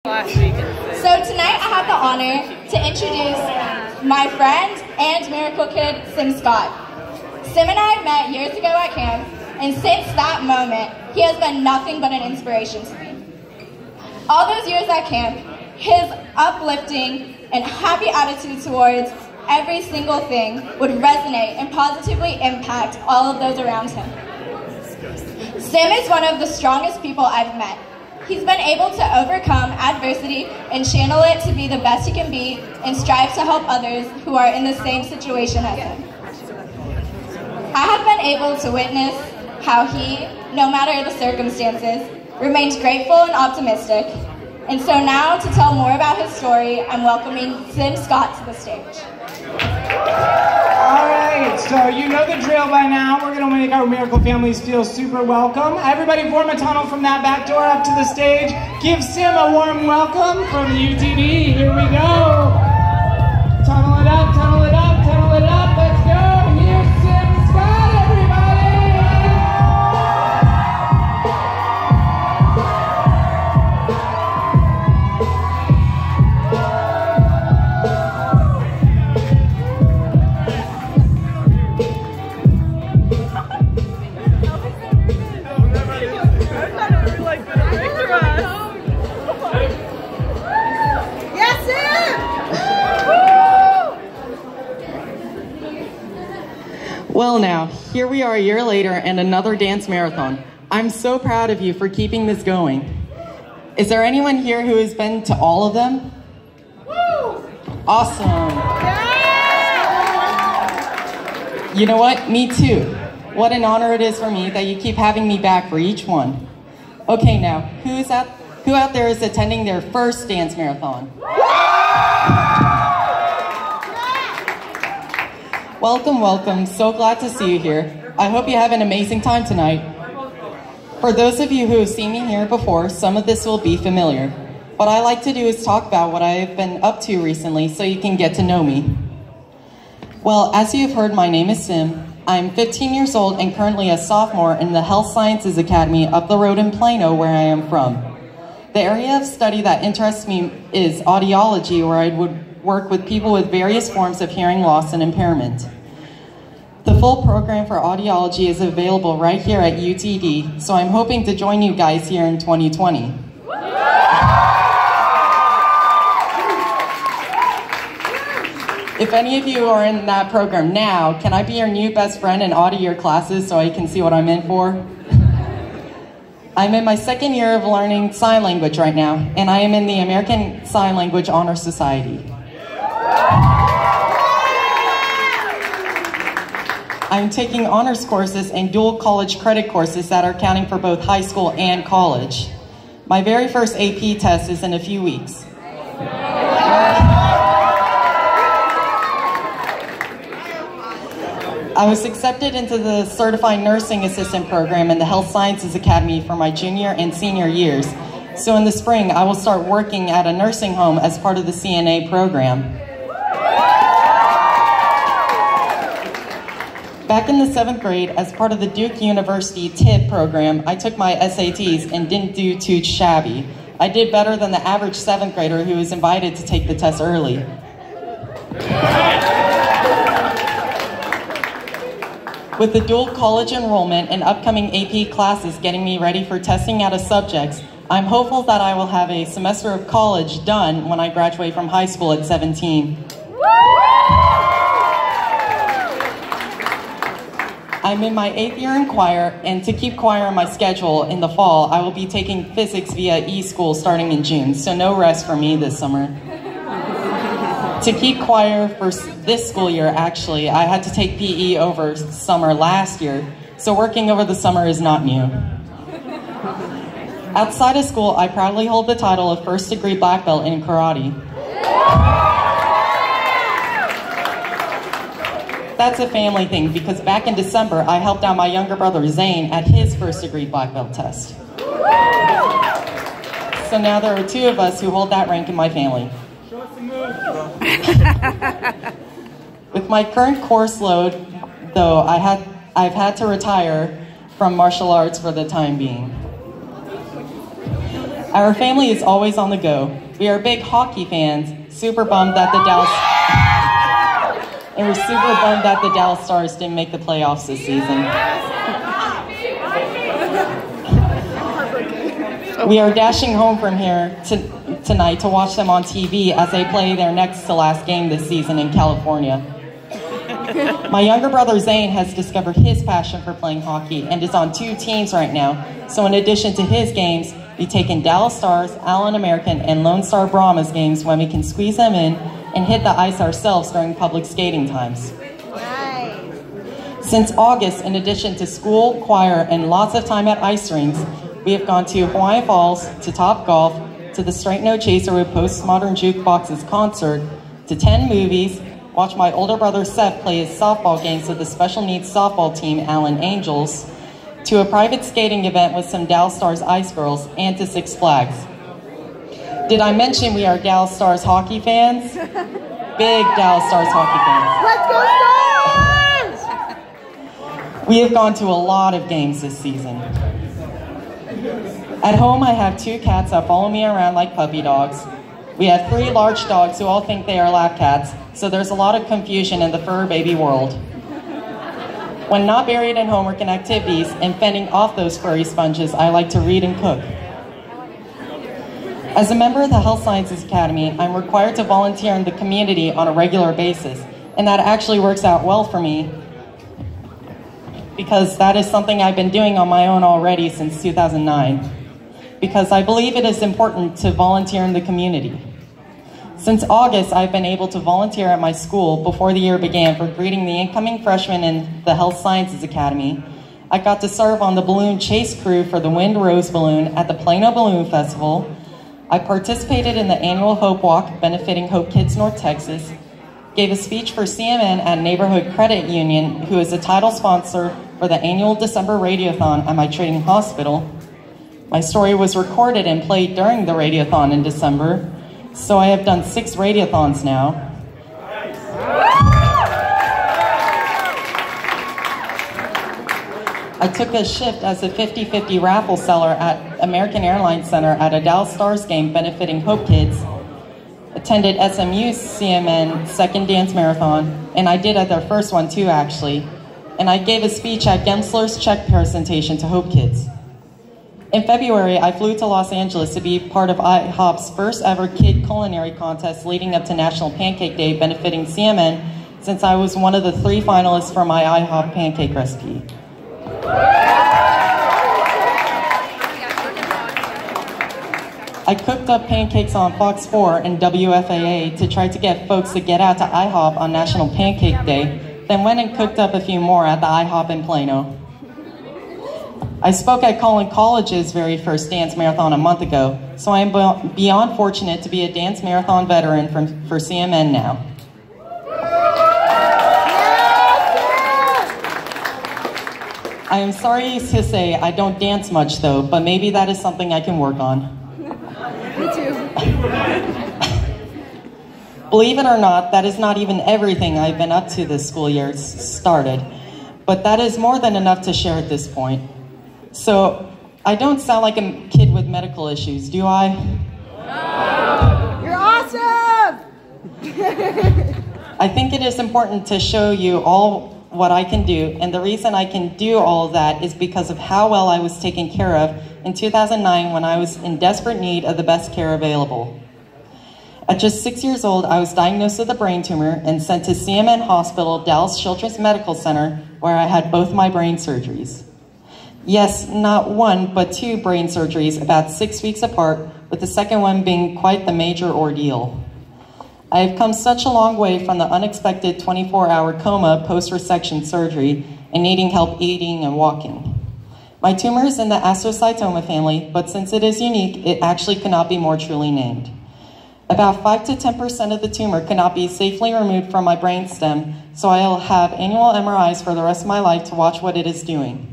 So tonight I have the honor to introduce my friend and miracle kid, Sim Scott. Sim and I met years ago at camp, and since that moment, he has been nothing but an inspiration to me. All those years at camp, his uplifting and happy attitude towards every single thing would resonate and positively impact all of those around him. Sim is one of the strongest people I've met. He's been able to overcome adversity and channel it to be the best he can be and strive to help others who are in the same situation as him. I have been able to witness how he, no matter the circumstances, remains grateful and optimistic. And so now, to tell more about his story, I'm welcoming Sim Scott to the stage. Alright, so you know the drill by now. We're going to make our miracle families feel super welcome. Everybody form a tunnel from that back door up to the stage. Give Sim a warm welcome from the UTD. Here we go. Tunnel it up, tunnel it up, tunnel it up. Let's go. Here's Sim Scott, everybody. Well now, here we are a year later and another dance marathon. I'm so proud of you for keeping this going. Is there anyone here who has been to all of them? Woo! Awesome. Yeah! You know what? Me too. What an honor it is for me that you keep having me back for each one. Okay now, who out there is attending their first dance marathon? Welcome, welcome. So glad to see you here. I hope you have an amazing time tonight. For those of you who have seen me here before, some of this will be familiar. What I like to do is talk about what I've been up to recently so you can get to know me. Well, as you have heard, my name is Sim. I'm 15 years old and currently a sophomore in the Health Sciences Academy up the road in Plano, where I am from. The area of study that interests me is audiology, where I would work with people with various forms of hearing loss and impairment. The full program for audiology is available right here at UTD, so I'm hoping to join you guys here in 2020. If any of you are in that program now, can I be your new best friend and audit your classes so I can see what I'm in for? I'm in my second year of learning sign language right now, and I am in the American Sign Language Honor Society. I'm taking honors courses and dual college credit courses that are counting for both high school and college. My very first AP test is in a few weeks. I was accepted into the Certified Nursing Assistant program in the Health Sciences Academy for my junior and senior years. So in the spring, I will start working at a nursing home as part of the CNA program. Back in the 7th grade, as part of the Duke University TIP program, I took my SATs and didn't do too shabby. I did better than the average 7th grader who was invited to take the test early. With the dual college enrollment and upcoming AP classes getting me ready for testing out of subjects, I'm hopeful that I will have a semester of college done when I graduate from high school at 17. I'm in my 8th year in choir, and to keep choir on my schedule in the fall, I will be taking physics via e-school starting in June, so no rest for me this summer. To keep choir for this school year, actually, I had to take PE over summer last year, so working over the summer is not new. Outside of school, I proudly hold the title of first degree black belt in karate. That's a family thing, because back in December, I helped out my younger brother, Zane, at his first degree black belt test. So now there are 2 of us who hold that rank in my family. With my current course load, though, I've had to retire from martial arts for the time being. Our family is always on the go. We are big hockey fans, super bummed that the Dallas Stars didn't make the playoffs this season. We are dashing home from here tonight to watch them on TV as they play their next to last game this season in California. My younger brother Zane has discovered his passion for playing hockey and is on 2 teams right now. So in addition to his games, we take in Dallas Stars, Allen American, and Lone Star Brahmas games when we can squeeze them in and hit the ice ourselves during public skating times. Nice. Since August, in addition to school, choir, and lots of time at ice rinks, we have gone to Hawaii Falls, to Top Golf, to the Straight No Chaser with Postmodern Jukebox's concert, to 10 movies, watch my older brother Seth play his softball games with the special needs softball team, Allen Angels, to a private skating event with some Dallas Stars Ice Girls, and to Six Flags. Did I mention we are Dallas Stars hockey fans? Big Dallas Stars hockey Let's go fans. We have gone to a lot of games this season. At home, I have 2 cats that follow me around like puppy dogs. We have 3 large dogs who all think they are lap cats, so there's a lot of confusion in the fur baby world. When not buried in homework and activities and fending off those furry sponges, I like to read and cook. As a member of the Health Sciences Academy, I'm required to volunteer in the community on a regular basis, and that actually works out well for me because that is something I've been doing on my own already since 2009, because I believe it is important to volunteer in the community. Since August, I've been able to volunteer at my school before the year began for greeting the incoming freshmen in the Health Sciences Academy. I got to serve on the balloon chase crew for the Wind Rose Balloon at the Plano Balloon Festival. I participated in the annual Hope Walk benefiting Hope Kids North Texas, gave a speech for CMN at Neighborhood Credit Union, who is the title sponsor for the annual December Radiothon at my training hospital. My story was recorded and played during the Radiothon in December, so I have done 6 Radiothons now. I took a shift as a 50-50 raffle seller at American Airlines Center at a Dallas Stars game benefiting Hope Kids, attended SMU's CMN second dance marathon, and I did at their first one too, actually. And I gave a speech at Gensler's check presentation to Hope Kids. In February, I flew to Los Angeles to be part of IHOP's first ever kid culinary contest leading up to National Pancake Day benefiting CMN, since I was one of the 3 finalists for my IHOP pancake recipe. I cooked up pancakes on Fox 4 and WFAA to try to get folks to get out to IHOP on National Pancake Day, then went and cooked up a few more at the IHOP in Plano. I spoke at Collin College's very first dance marathon a month ago, so I am beyond fortunate to be a dance marathon veteran for CMN now. I am sorry to say I don't dance much though, but maybe that is something I can work on. Me too. Believe it or not, that is not even everything I've been up to this school year started, but that is more than enough to share at this point. So, I don't sound like a kid with medical issues, do I? No. You're awesome! I think it is important to show you all what I can do, and the reason I can do all of that is because of how well I was taken care of in 2009 when I was in desperate need of the best care available. At just 6 years old, I was diagnosed with a brain tumor and sent to CMN Hospital, Dallas Children's Medical Center, where I had both my brain surgeries. Yes, not 1, but 2 brain surgeries about 6 weeks apart, with the second one being quite the major ordeal. I have come such a long way from the unexpected 24-hour coma post-resection surgery and needing help eating and walking. My tumor is in the astrocytoma family, but since it is unique, it actually cannot be more truly named. About 5 to 10% of the tumor cannot be safely removed from my brainstem, so I'll have annual MRIs for the rest of my life to watch what it is doing.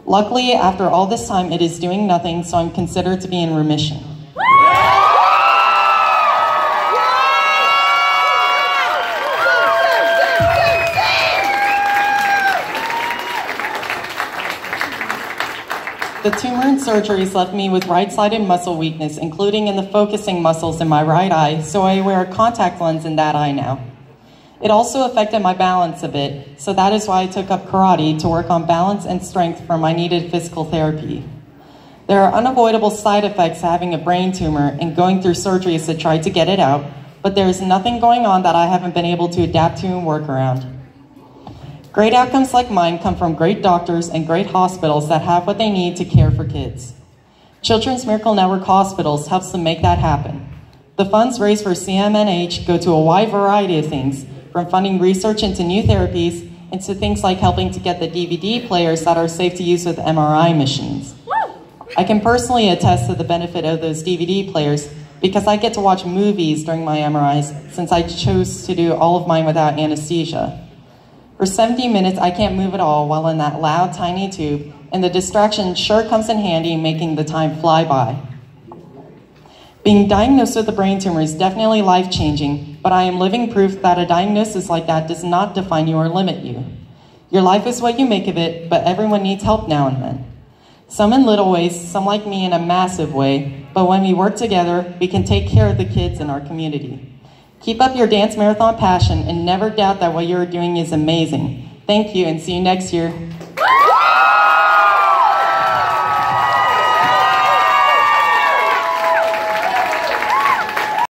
Luckily, after all this time, it is doing nothing, so I'm considered to be in remission. The tumor and surgeries left me with right-sided muscle weakness, including in the focusing muscles in my right eye, so I wear a contact lens in that eye now. It also affected my balance a bit, so that is why I took up karate to work on balance and strength for my needed physical therapy. There are unavoidable side effects to having a brain tumor and going through surgeries to try to get it out, but there is nothing going on that I haven't been able to adapt to and work around. Great outcomes like mine come from great doctors and great hospitals that have what they need to care for kids. Children's Miracle Network Hospitals helps them make that happen. The funds raised for CMNH go to a wide variety of things, from funding research into new therapies into things like helping to get the DVD players that are safe to use with MRI machines. I can personally attest to the benefit of those DVD players because I get to watch movies during my MRIs since I chose to do all of mine without anesthesia. For 70 minutes, I can't move at all while in that loud, tiny tube, and the distraction sure comes in handy making the time fly by. Being diagnosed with a brain tumor is definitely life-changing, but I am living proof that a diagnosis like that does not define you or limit you. Your life is what you make of it, but everyone needs help now and then. Some in little ways, some like me in a massive way, but when we work together, we can take care of the kids in our community. Keep up your dance marathon passion and never doubt that what you're doing is amazing. Thank you and see you next year.